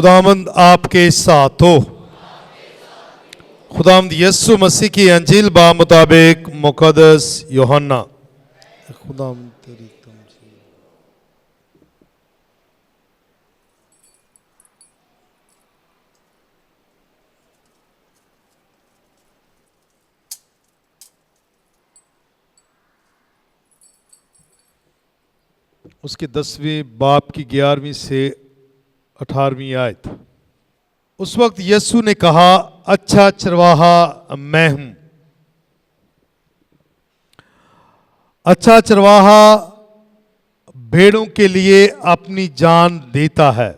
खुदावंद आपके साथ हो। खुदावंद यीशु मसीह की अंजील बा मुताबिक मुकद्दस यूहन्ना। खुदावंद तेरी तमजीद। उसके 10वें बाब की 11वीं से 18वीं आयत। उस वक्त यीशु ने कहा, अच्छा चरवाहा मैं हूं। अच्छा चरवाहा भेड़ों के लिए अपनी जान देता है।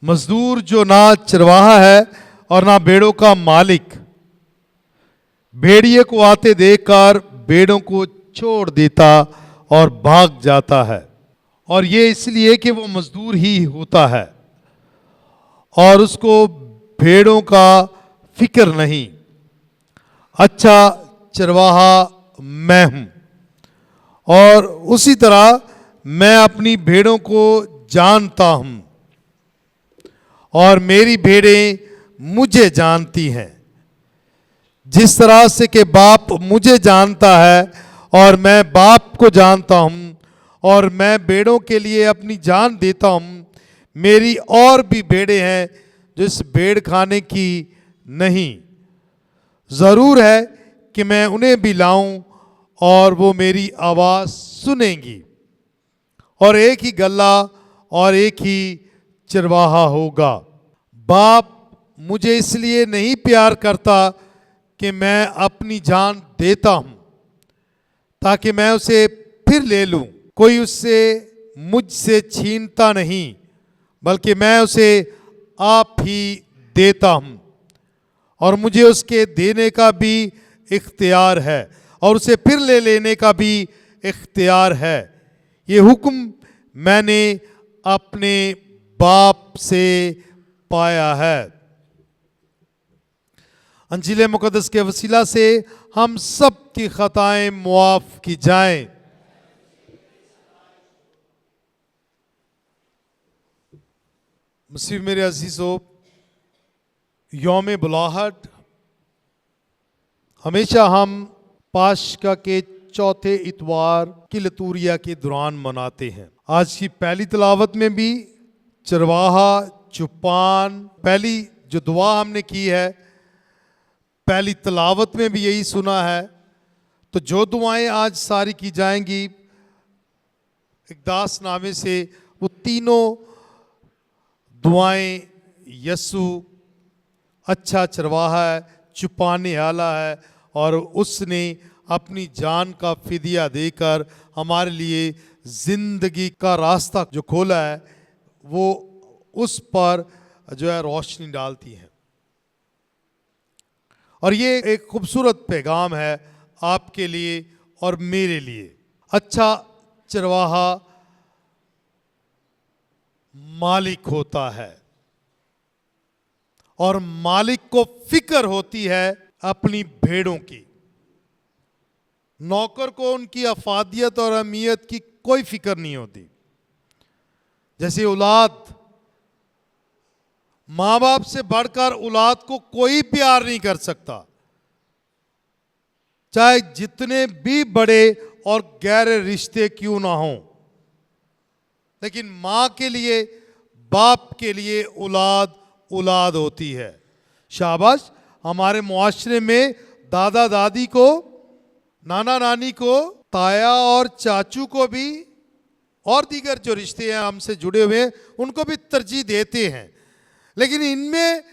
मजदूर जो ना चरवाहा है और ना भेड़ों का मालिक, भेड़िए को आते देखकर भेड़ों को छोड़ देता और भाग जाता है, और ये इसलिए कि वो मजदूर ही होता है और उसको भेड़ों का फिक्र नहीं। अच्छा चरवाहा मैं हूं, और उसी तरह मैं अपनी भेड़ों को जानता हूं और मेरी भेड़ें मुझे जानती हैं। जिस तरह से कि बाप मुझे जानता है और मैं बाप को जानता हूं और मैं भेड़ों के लिए अपनी जान देता हूं। मेरी और भी भेड़ें हैं जो इस भेड़ खाने की नहीं। ज़रूर है कि मैं उन्हें भी लाऊं और वो मेरी आवाज़ सुनेंगी, और एक ही गल्ला और एक ही चरवाहा होगा। बाप मुझे इसलिए नहीं प्यार करता कि मैं अपनी जान देता हूं ताकि मैं उसे फिर ले लूं। कोई उससे मुझसे छीनता नहीं, बल्कि मैं उसे आप ही देता हूं, और मुझे उसके देने का भी इख्तियार है और उसे फिर ले लेने का भी इख्तियार है। ये हुक्म मैंने अपने बाप से पाया है। अंजील मुकद्दस के वसीला से हम सब की खताएं मुआफ की जाएं। मसीह मेरे अजीजों, यौम बुलाहट हमेशा हम पाशका के चौथे इतवार की लतूरिया के दौरान मनाते हैं। आज की पहली तिलावत में भी चरवाहा चुपान, पहली जो दुआ हमने की है, पहली तिलावत में भी यही सुना है। तो जो दुआएं आज सारी की जाएंगी इक़दास नामे से, वो तीनों दुआएं यस्सु अच्छा चरवाहा है, छुपाने वाला है, और उसने अपनी जान का फिदिया देकर हमारे लिए जिंदगी का रास्ता जो खोला है, वो उस पर जो है रोशनी डालती है। और ये एक खूबसूरत पैगाम है आपके लिए और मेरे लिए। अच्छा चरवाहा मालिक होता है और मालिक को फिक्र होती है अपनी भेड़ों की। नौकर को उनकी अफादियत और अहमियत की कोई फिक्र नहीं होती। जैसे औलाद, मां बाप से बढ़कर औलाद को कोई प्यार नहीं कर सकता, चाहे जितने भी बड़े और गहरे रिश्ते क्यों ना हों। लेकिन मां के लिए, बाप के लिए औलाद औलाद होती है। शाबाश, हमारे मुआशरे में दादा दादी को, नाना नानी को, ताया और चाचू को भी, और दीगर जो रिश्ते हैं हमसे जुड़े हुए हैं, उनको भी तरजीह देते हैं। लेकिन इनमें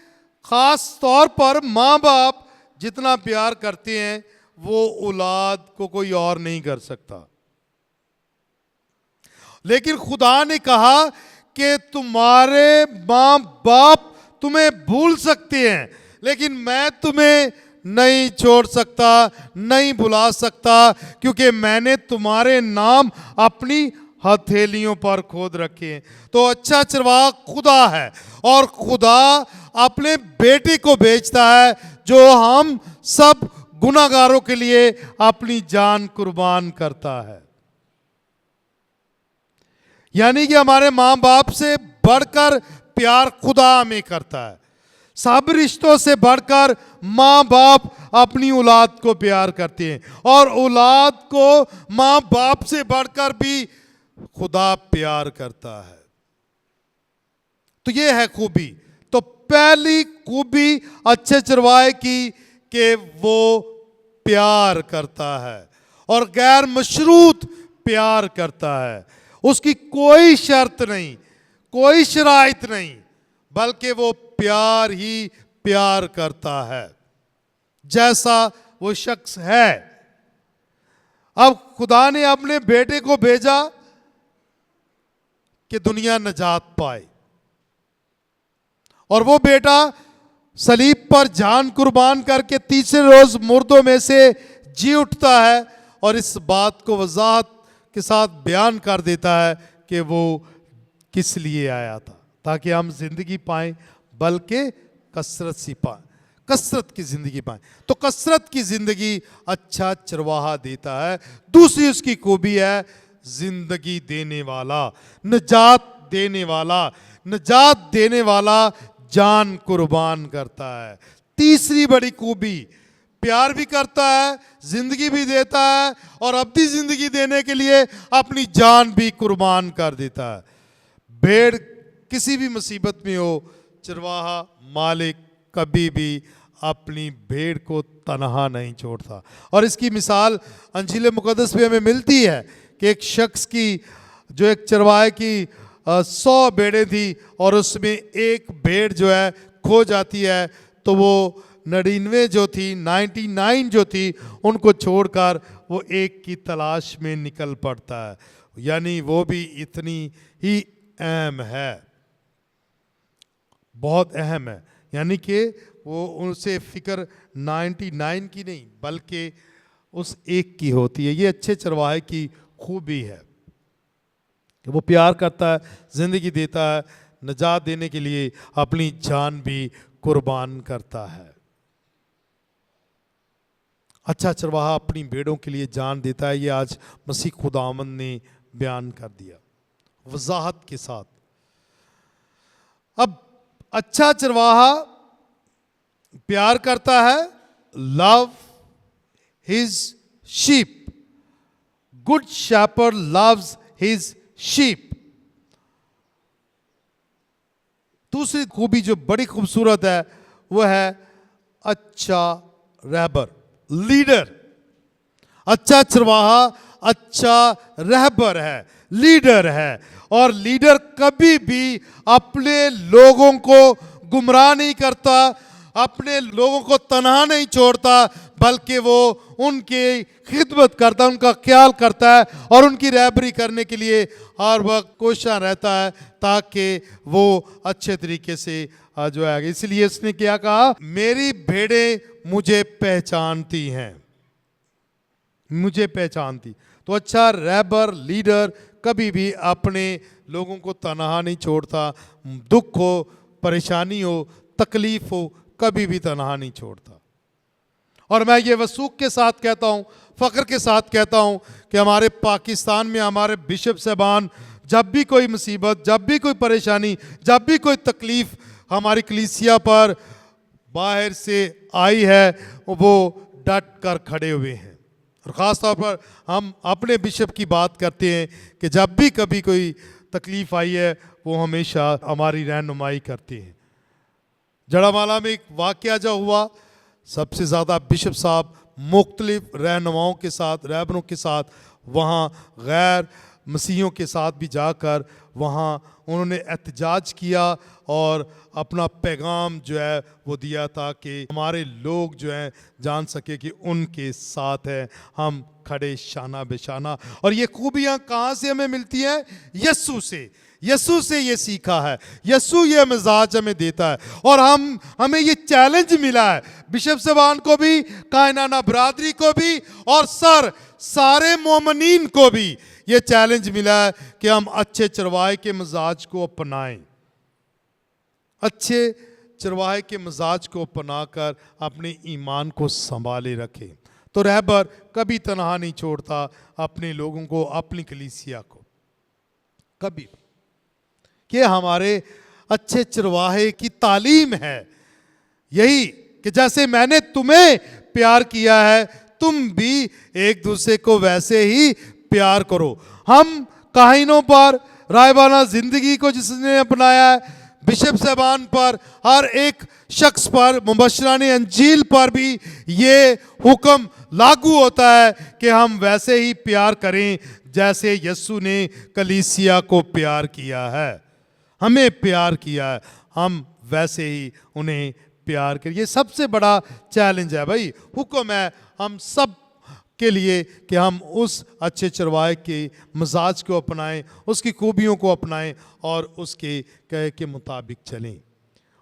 खास तौर पर माँ बाप जितना प्यार करते हैं वो औलाद को कोई और नहीं कर सकता। लेकिन खुदा ने कहा कि तुम्हारे माँ बाप तुम्हें भूल सकते हैं, लेकिन मैं तुम्हें नहीं छोड़ सकता, नहीं भुला सकता, क्योंकि मैंने तुम्हारे नाम अपनी हथेलियों पर खोद रखे हैं। तो अच्छा चरवाहा खुदा है, और खुदा अपने बेटे को भेजता है जो हम सब गुनाहगारों के लिए अपनी जान कुर्बान करता है। यानी कि हमारे माँ बाप से बढ़कर प्यार खुदा हमें करता है। सब रिश्तों से बढ़कर माँ बाप अपनी औलाद को प्यार करते हैं, और औलाद को माँ बाप से बढ़कर भी खुदा प्यार करता है। तो ये है खूबी। तो पहली खूबी अच्छे चरवाहे की कि वो प्यार करता है, और गैर मशरूत प्यार करता है। उसकी कोई शर्त नहीं, कोई शराइत नहीं, बल्कि वो प्यार ही प्यार करता है जैसा वो शख्स है। अब खुदा ने अपने बेटे को भेजा कि दुनिया नजात पाए, और वो बेटा सलीब पर जान कुर्बान करके तीसरे रोज मुर्दों में से जी उठता है, और इस बात को वजाहत के साथ बयान कर देता है कि वो किस लिए आया था, ताकि हम जिंदगी पाएं, बल्कि कसरत सी पाएं, कसरत की जिंदगी पाएं। तो कसरत की जिंदगी अच्छा चरवाहा देता है। दूसरी उसकी खूबी है जिंदगी देने वाला, निजात देने वाला। निजात देने वाला जान कुर्बान करता है। तीसरी बड़ी खूबी, प्यार भी करता है, जिंदगी भी देता है, और अपनी जिंदगी देने के लिए अपनी जान भी कुर्बान कर देता है। भेड़ किसी भी मुसीबत में हो, चरवाहा मालिक कभी भी अपनी भेड़ को तनहा नहीं छोड़ता। और इसकी मिसाल अंजील मुकद्दस में हमें मिलती है कि एक शख्स की, जो एक चरवाहे की 100 भेड़ें थी, और उसमें एक भेड़ जो है खो जाती है, तो वो 99 जो थी, 99 जो थी, उनको छोड़कर वो एक की तलाश में निकल पड़ता है। यानी वो भी इतनी ही अहम है, बहुत अहम है। यानी कि वो उनसे फिक्र 99 की नहीं, बल्कि उस एक की होती है। ये अच्छे चरवाहे की खूबी है कि वो प्यार करता है, जिंदगी देता है, निजात देने के लिए अपनी जान भी कुर्बान करता है। अच्छा चरवाहा अपनी भेड़ों के लिए जान देता है। ये आज मसीह खुदावंद ने बयान कर दिया वजाहत के साथ। अब अच्छा चरवाहा प्यार करता है, love his sheep. Good shepherd loves his sheep. दूसरी खूबी जो बड़ी खूबसूरत है वह है अच्छा रहबर, लीडर। अच्छा चरवाहा अच्छा रहबर है, लीडर है। और लीडर कभी भी अपने लोगों को गुमराह नहीं करता, अपने लोगों को तनहा नहीं छोड़ता, बल्कि वो उनकी खिदमत करता है, उनका ख्याल करता है, और उनकी रहबरी करने के लिए हर वक्त कोशिश रहता है, ताकि वो अच्छे तरीके से जो है। इसलिए उसने क्या कहा, मेरी भेड़ें मुझे पहचानती हैं, मुझे पहचानती। तो अच्छा रहबर, लीडर कभी भी अपने लोगों को तनहा नहीं छोड़ता। दुख हो, परेशानी हो, तकलीफ हो, कभी भी तनहा नहीं छोड़ता। और मैं ये वसूख के साथ कहता हूँ, फ़ख्र के साथ कहता हूँ कि हमारे पाकिस्तान में हमारे बिशप साहबान जब भी कोई मुसीबत, जब भी कोई परेशानी, जब भी कोई तकलीफ़ हमारी कलीसिया पर बाहर से आई है, वो डट कर खड़े हुए हैं। और ख़ास तौर पर हम अपने बिशप की बात करते हैं कि जब भी कभी कोई तकलीफ़ आई है, वो हमेशा हमारी रहनुमाई करते हैं। जड़ामाला में एक वाक़या जो हुआ, सबसे ज़्यादा बिशप साहब मुख्तलिफ रहनुमाओं के साथ, रहबरों के साथ, वहाँ गैर मसीहियों के साथ भी जाकर वहाँ उन्होंने एहतजाज किया और अपना पैगाम जो है वो दिया था कि हमारे लोग जो हैं जान सके कि उनके साथ है, हम खड़े शाना बेशाना। और ये खूबियाँ कहाँ से हमें मिलती हैं? यस्सू से। यस्सू से ये सीखा है, यस्सू ये मिजाज हमें देता है। और हमें ये चैलेंज मिला है, बिशप साहबान को भी, कायनाना बरादरी को भी, और सारे मोमिनीन को भी ये चैलेंज मिला है कि हम अच्छे चरवाहे के मिजाज को अपनाएं, अच्छे चरवाहे के मिजाज को अपनाकर अपने ईमान को संभाले रखें। तो रहबर कभी तनहा नहीं छोड़ता अपने लोगों को, अपनी कलीसिया को, कभी। कि हमारे अच्छे चरवाहे की तालीम है यही कि जैसे मैंने तुम्हें प्यार किया है तुम भी एक दूसरे को वैसे ही प्यार करो। हम काहिनों पर, रायबाना जिंदगी को जिसने अपनाया है, बिशप साहबान पर, हर एक शख्स पर, मुबशरानी अंजील पर भी ये हुक्म लागू होता है कि हम वैसे ही प्यार करें जैसे यीशु ने कलीसिया को प्यार किया है, हमें प्यार किया है, हम वैसे ही उन्हें प्यार करें। ये सबसे बड़ा चैलेंज है भाई, हुक्म है हम सब के लिए कि हम उस अच्छे चरवाहे के मिजाज को अपनाएं, उसकी खूबियों को अपनाएं और उसके कहे के मुताबिक चलें।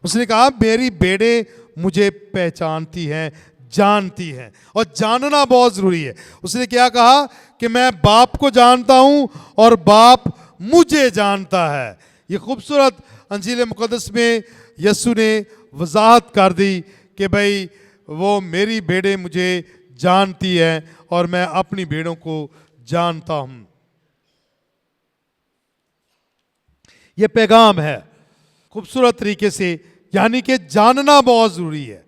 उसने कहा मेरी भेड़ें मुझे पहचानती हैं, जानती हैं, और जानना बहुत ज़रूरी है। उसने क्या कहा कि मैं बाप को जानता हूं और बाप मुझे जानता है। ये खूबसूरत अंजील मुक़द्दस में यीशु ने वजाहत कर दी कि भाई वो मेरी भेड़ें मुझे जानती हैं और मैं अपनी भेड़ों को जानता हूं। ये पैगाम है खूबसूरत तरीके से, यानी कि जानना बहुत ज़रूरी है।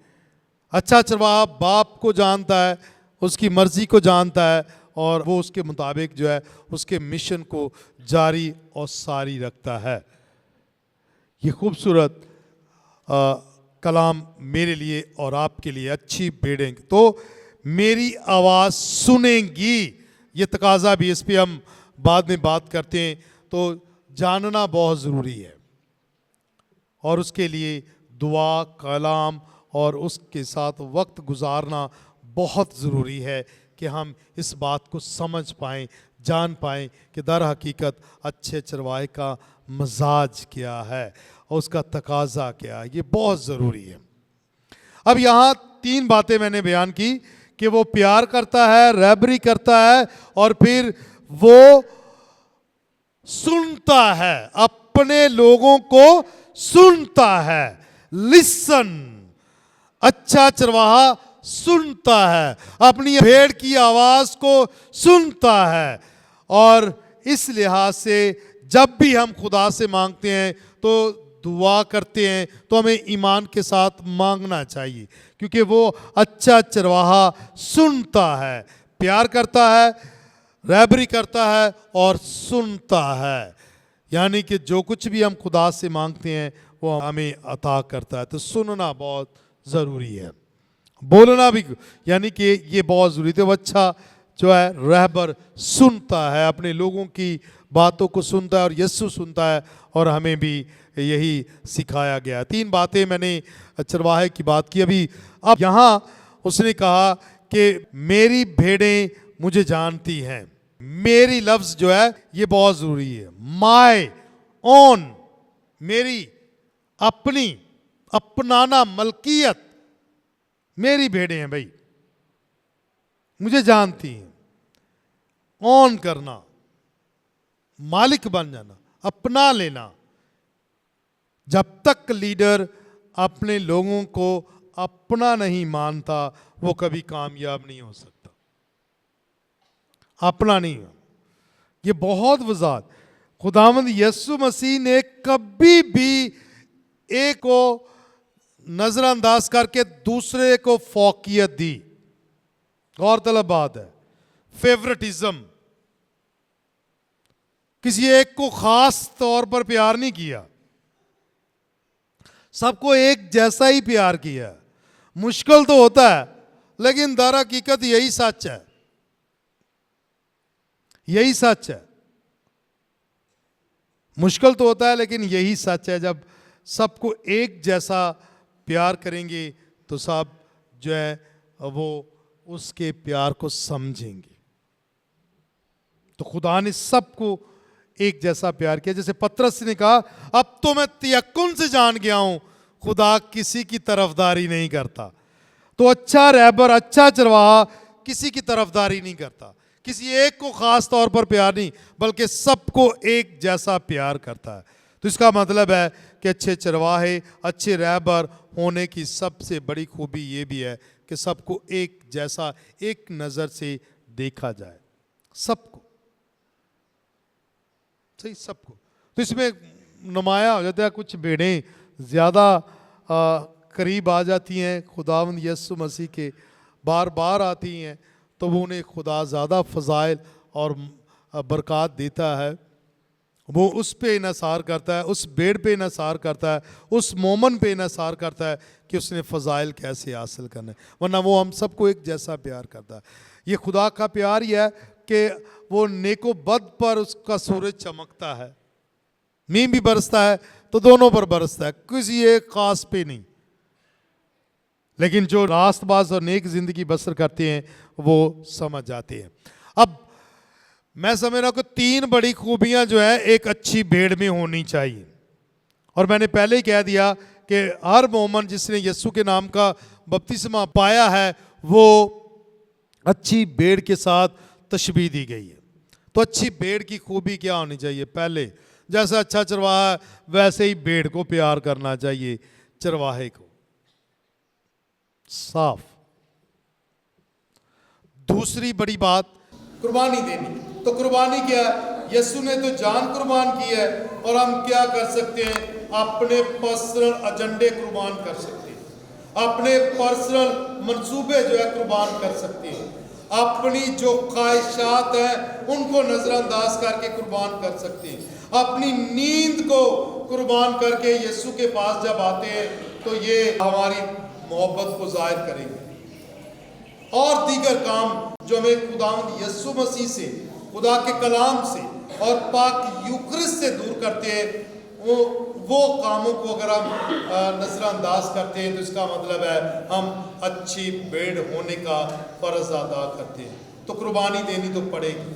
अच्छा चरवाहा बाप को जानता है, उसकी मर्ज़ी को जानता है और वो उसके मुताबिक जो है उसके मिशन को जारी और सारी रखता है। ये खूबसूरत कलाम मेरे लिए और आपके लिए। अच्छी भेड़ें तो मेरी आवाज़ सुनेंगी, ये तकाजा भी, इस पर हम बाद में बात करते हैं। तो जानना बहुत ज़रूरी है और उसके लिए दुआ, कलाम और उसके साथ वक्त गुजारना बहुत ज़रूरी है कि हम इस बात को समझ पाएँ, जान पाएँ कि दर हकीकत अच्छे चरवाहे का मजाज क्या है और उसका तकाजा क्या है। ये बहुत ज़रूरी है। अब यहाँ 3 बातें मैंने बयान की कि वो प्यार करता है, रहबरी करता है और फिर वो सुनता है, अपने लोगों को सुनता है। लिसन, अच्छा चरवाहा सुनता है, अपनी भेड़ की आवाज को सुनता है। और इस लिहाज से जब भी हम खुदा से मांगते हैं तो दुआ करते हैं तो हमें ईमान के साथ मांगना चाहिए, क्योंकि वो अच्छा चरवाहा सुनता है, प्यार करता है, रहबरी करता है और सुनता है। यानी कि जो कुछ भी हम खुदा से मांगते हैं वो हमें अता करता है। तो सुनना बहुत ज़रूरी है, बोलना भी, यानी कि ये बहुत ज़रूरी। तो अच्छा जो है रहबर सुनता है, अपने लोगों की बातों को सुनता है और यीशु सुनता है और हमें भी यही सिखाया गया। 3 बातें मैंने चरवाहे की बात की। अभी अब यहाँ उसने कहा कि मेरी भेड़ें मुझे जानती हैं। मेरी लफ्ज़ जो है ये बहुत ज़रूरी है। माय ओन, मेरी, अपनी, अपनाना, मलकियत, मेरी भेड़ें हैं भाई, मुझे जानती हैं। ऑन करना, मालिक बन जाना, अपना लेना। जब तक लीडर अपने लोगों को अपना नहीं मानता वो कभी कामयाब नहीं हो सकता। अपना नहीं हो, ये बहुत वजाहत। खुदावंद यीशु मसीह ने कभी भी एक को नजरअंदाज करके दूसरे को फौकियत दी। गौरतलब बात है, फेवरेटिज्म, किसी एक को खास तौर पर प्यार नहीं किया, सबको एक जैसा ही प्यार किया। मुश्किल तो होता है लेकिन दर हकीकत यही सच है, यही सच है। मुश्किल तो होता है लेकिन यही सच है। जब सबको एक जैसा प्यार करेंगे तो सब जो है वो उसके प्यार को समझेंगे। तो खुदा ने सबको एक जैसा प्यार किया। जैसे पतरस ने कहा, अब तो मैं तयक्कुन से जान गया हूं खुदा किसी की तरफदारी नहीं करता। तो अच्छा रहबर, अच्छा चरवाहा किसी की तरफदारी नहीं करता, किसी एक को खास तौर पर प्यार नहीं, बल्कि सबको एक जैसा प्यार करता है। तो इसका मतलब है कि अच्छे चरवाहे, अच्छे रहबर होने की सबसे बड़ी खूबी ये भी है कि सबको एक जैसा, एक नज़र से देखा जाए, सबको, सही, सबको। तो इसमें नुमाया हो जाता है, कुछ भेड़ें ज़्यादा करीब आ जाती हैं खुदावंद यीशु मसीह के, बार बार आती हैं, तो वो उन्हें खुदा ज़्यादा फ़ज़ाइल और बरक़ात देता है। वो उस पे इन्हिसार करता है, उस भेड़ पे इन्हिसार करता है, उस मोमन पे इन्हिसार करता है कि उसने फ़ज़ाइल कैसे हासिल करना है, वरना वो हम सबको एक जैसा प्यार करता है। ये खुदा का प्यार ही है कि वो नेको बद पर उसका सूरज चमकता है, मींह भी बरसता है तो दोनों पर बरसता है, किसी एक खास पे नहीं। लेकिन जो रास्तबाज और नेक जिंदगी बसर करते हैं वो समझ जाते हैं। अब मैं समझ रहा हूं कि 3 बड़ी खूबियां जो है एक अच्छी भेड़ में होनी चाहिए, और मैंने पहले ही कह दिया कि हर मोमन जिसने यीशु के नाम का बपतिस्मा पाया है वो अच्छी भेड़ के साथ तशबीह दी गई है। तो अच्छी भेड़ की खूबी क्या होनी चाहिए? पहले, जैसा अच्छा चरवाहा है वैसे ही भेड़ को प्यार करना चाहिए, चरवाहे को साफ। दूसरी बड़ी बात, कुर्बानी देनी। तो कुर्बानी क्या है? यीशु ने तो जान कुर्बान की है, और हम क्या कर सकते हैं? अपने पर्सनल एजेंडे कुर्बान कर सकते हैं, अपने पर्सनल मंसूबे जो है कुर्बान कर सकते हैं, अपनी जो ख्वाहिशात हैं उनको नजरअंदाज करके कुर्बान कर सकते हैं, अपनी नींद को कुर्बान करके यीशु के पास जब आते हैं तो ये हमारी मोहब्बत को जाहिर करेंगे। और दीगर काम जो हमें खुदावंद यीशु मसीह से, खुदा के कलाम से और पाक यूक्रिस्ट से दूर करते हैं, वो कामों को अगर हम नजरअंदाज करते हैं तो इसका मतलब है हम अच्छी भेड़ होने का फर्ज अदा करते हैं। तो कुर्बानी देनी तो पड़ेगी,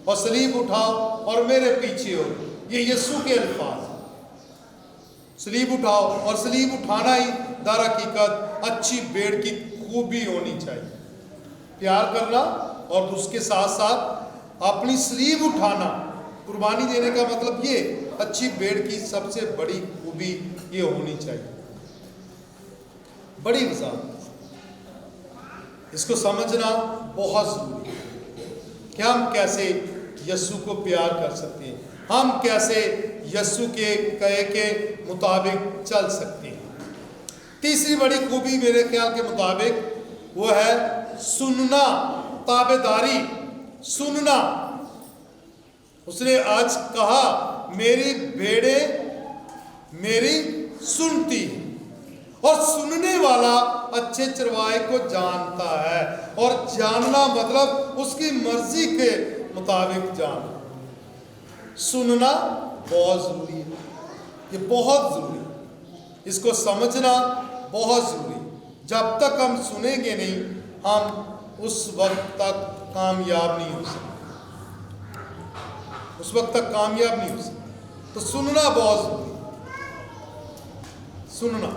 और सलीब उठाओ और मेरे पीछे हो, ये यीशु के अल्फाज। सलीब उठाओ, और सलीब उठाना ही दर हकीकत अच्छी भेड़ की खूबी होनी चाहिए। प्यार करना और उसके साथ साथ अपनी सलीब उठाना, कुर्बानी देने का मतलब ये अच्छी भेड़ की सबसे बड़ी खूबी ये होनी चाहिए। बड़ी वज़ाहत, इसको समझना बहुत ज़रूरी है कि हम कैसे यीशु को प्यार कर सकते हैं, हम कैसे यीशु के कहे के मुताबिक चल सकते हैं। तीसरी बड़ी खूबी मेरे ख्याल के मुताबिक वो है सुनना, ताबेदारी, सुनना। उसने आज कहा मेरी भेड़ें मेरी सुनती है, और सुनने वाला अच्छे चरवाहे को जानता है, और जानना मतलब उसकी मर्जी के मुताबिक जानना। सुनना बहुत ज़रूरी है, ये बहुत ज़रूरी है, इसको समझना बहुत ज़रूरी है। जब तक हम सुनेंगे नहीं हम उस वक्त तक कामयाब नहीं हो सकते, उस वक्त तक कामयाब नहीं हो सकते। तो सुनना बहुत ज़रूरी है। सुनना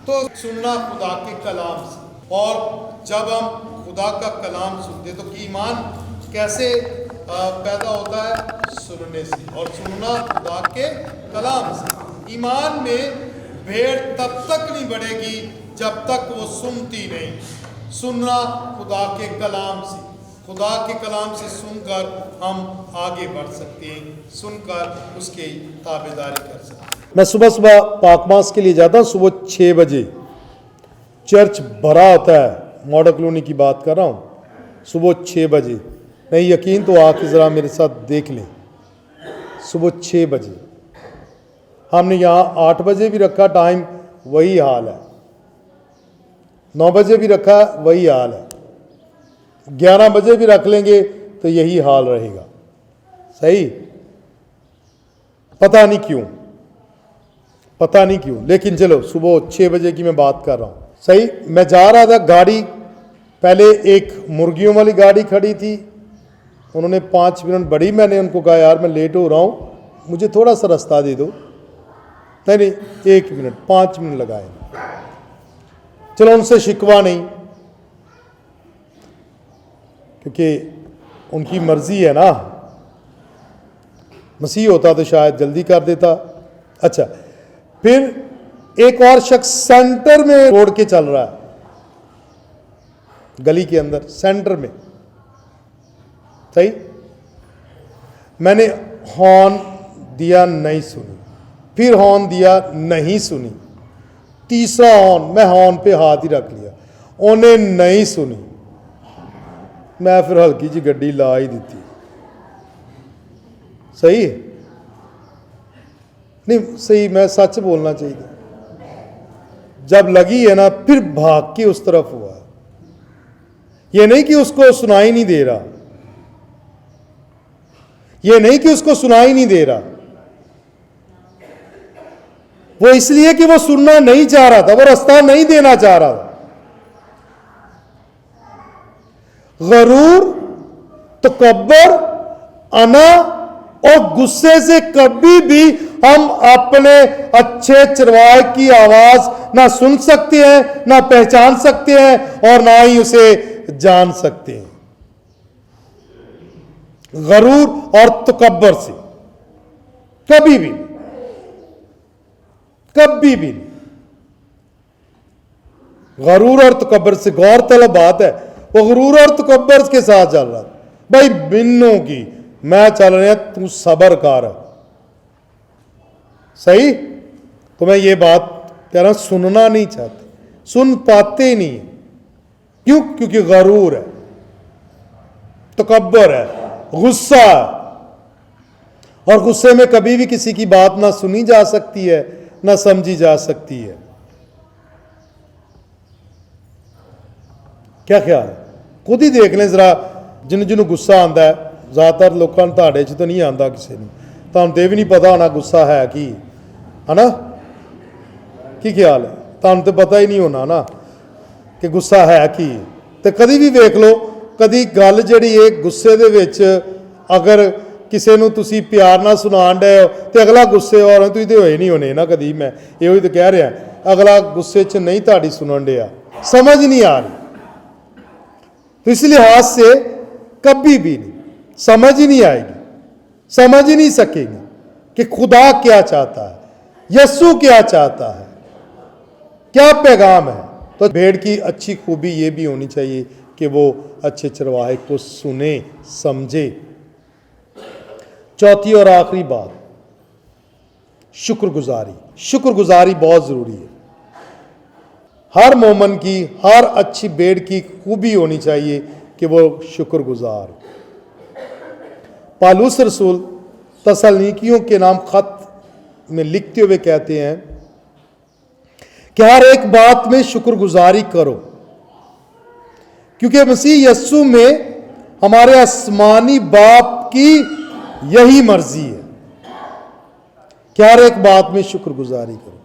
तो सुनना खुदा के कलाम से, और जब हम खुदा का कलाम सुनते तो ईमान कैसे पैदा होता है? सुनने से, और सुनना खुदा के कलाम से। ईमान में भेड़ तब तक नहीं बढ़ेगी जब तक वो सुनती नहीं। सुनना खुदा के कलाम से, खुदा के कलाम से सुनकर हम आगे बढ़ सकते हैं, सुनकर उसकी ताबेदारी कर सकते हैं। मैं सुबह सुबह पाकमास के लिए जाता हूँ, सुबह 6 बजे चर्च भरा होता है। मॉडल कॉलोनी की बात कर रहा हूँ, सुबह 6 बजे। नहीं यकीन तो आके ज़रा मेरे साथ देख लें, सुबह 6 बजे। हमने यहाँ 8 बजे भी रखा टाइम, वही हाल है। 9 बजे भी रखा, वही हाल है। 11 बजे भी रख लेंगे तो यही हाल रहेगा। सही, पता नहीं क्यों, पता नहीं क्यों, लेकिन चलो सुबह 6 बजे की मैं बात कर रहा हूँ। सही, मैं जा रहा था, गाड़ी पहले एक मुर्गियों वाली गाड़ी खड़ी थी, उन्होंने 5 मिनट बढ़ी। मैंने उनको कहा यार मैं लेट हो रहा हूँ, मुझे थोड़ा सा रास्ता दे दो। नहीं 1 मिनट, 5 मिनट लगाए। चलो उनसे शिकवा नहीं, क्योंकि उनकी मर्जी है ना। मसीह होता तो शायद जल्दी कर देता। अच्छा, फिर एक और शख्स सेंटर में रोड के चल रहा है, गली के अंदर सेंटर में। सही, मैंने हॉर्न दिया, नहीं सुनी। फिर हॉर्न दिया, नहीं सुनी। तीसरा हॉर्न, मैं हॉर्न पे हाथ ही रख लिया, उन्हें नहीं सुनी। मैं फिर हल्की जी गड्डी ला ही दी। सही है नहीं? सही, मैं सच बोलना चाहिए। जब लगी है ना, फिर भाग के उस तरफ हुआ। ये नहीं कि उसको सुनाई नहीं दे रहा, ये नहीं कि उसको सुनाई नहीं दे रहा, वो इसलिए कि वो सुनना नहीं चाह रहा था, वो रास्ता नहीं देना चाह रहा था। गरूर, तकब्बर, अना और गुस्से से कभी भी हम अपने अच्छे चरवाहे की आवाज ना सुन सकते हैं, ना पहचान सकते हैं, और ना ही उसे जान सकते हैं। गरूर और तकब्बर से कभी भी नहीं, कभी भी नहीं। गरूर और तकब्बर से, गौरतलब बात है, वो गरूर और तकब्बर के साथ चल रहा था। भाई बिन्नों की, मैं चल रहा, तू सबर कर। सही? तो मैं ये बात कह रहा हूं, सुनना नहीं चाहते, सुन पाते नहीं। क्यों? क्योंकि गरूर है, तकब्बर है, गुस्सा है, और गुस्से में कभी भी किसी की बात ना सुनी जा सकती है, ना समझी जा सकती है। क्या ख्याल है? खुद ही देख लें जरा, जिन्होंने गुस्सा आता है, ज्यादातर लोगों ने, ਤੁਹਾਡੇ ਚ तो नहीं आता किसी ने, ਤੁਹਾਨੂੰ तो भी नहीं पता होना गुस्सा है की, है ना? की ख्याल है? ਤੁਹਾਨੂੰ तो पता ही नहीं होना ना कि गुस्सा है की। तो कभी भी वेख लो, कभी गल जिहड़ी है गुस्से दे विच, अगर किसी ਨੂੰ ਤੁਸੀਂ प्यार ਨਾਲ ਸੁਣਾਉਣ ਡਏ ਹੋ ਤੇ ਅਗਲਾ ਗੁੱਸੇ और ਤੁਸੀਂ ਤੇ ਹੋਏ नहीं होने ना। कभी मैं ਇਹੋ ਹੀ तो कह रहा, अगला गुस्से च नहीं ਤੁਹਾਡੀ सुनन ਡਿਆ, समझ नहीं आ रही। तो इस लिहाज से कभी भी नहीं, समझ ही नहीं आएगी, समझ ही नहीं सकेंगे कि खुदा क्या चाहता है, यस्सु क्या चाहता है, क्या पैगाम है। तो भेड़ की अच्छी खूबी ये भी होनी चाहिए कि वो अच्छे चरवाहे को सुने, समझे। चौथी और आखिरी बात, शुक्रगुजारी। शुक्रगुजारी बहुत जरूरी है। हर मोमन की, हर अच्छी भेड़ की खूबी होनी चाहिए कि वो शुक्रगुजार। पालूस रसूल तसलनीकियों के नाम खत में लिखते हुए कहते हैं कि हर एक बात में शुक्रगुजारी करो, क्योंकि मसीह यस्सु में हमारे आसमानी बाप की यही मर्जी है कि हर एक बात में शुक्रगुजारी करो।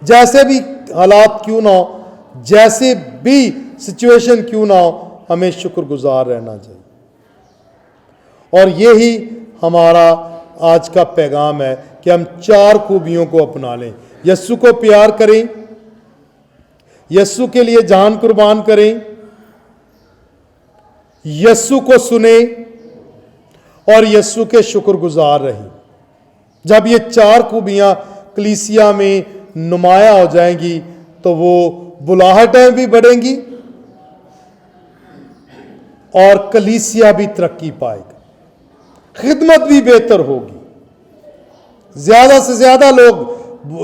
जैसे भी हालात क्यों ना हो, जैसे भी सिचुएशन क्यों ना हो, हमें शुक्रगुजार रहना चाहिए। और यही हमारा आज का पैगाम है कि हम 4 खूबियों को अपना लें। यस्सु को प्यार करें, यस्सु के लिए जान कुर्बान करें, यस्सु को सुने और यस्सु के शुक्रगुजार रहें। जब ये 4 खूबियां कलीसिया में नुमाया हो जाएंगी तो वो बुलाहटें भी बढ़ेंगी और कलीसिया भी तरक्की पाएगा, खिदमत भी बेहतर होगी। ज़्यादा से ज़्यादा लोग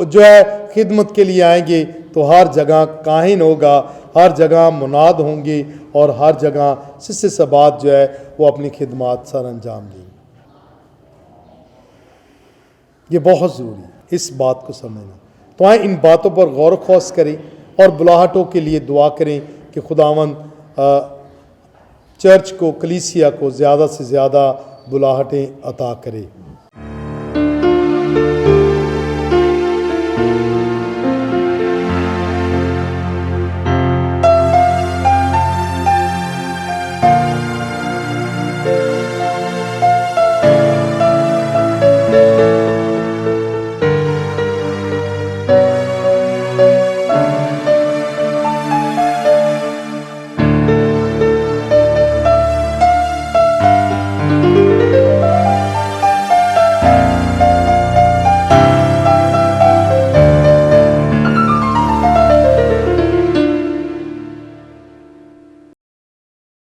जो है खिदमत के लिए आएंगे तो हर जगह काहिन होगा, हर जगह मुनाद होंगे और हर जगह सिस्से सबात जो है वो अपनी खिदमत सर अंजाम देंगे। ये बहुत ज़रूरी है इस बात को समझना। तो आए इन बातों पर गौर खौस करें और बुलाहटों के लिए दुआ करें कि खुदावंद चर्च को, कलीसिया को ज़्यादा से ज़्यादा बुलाहटें अता करे।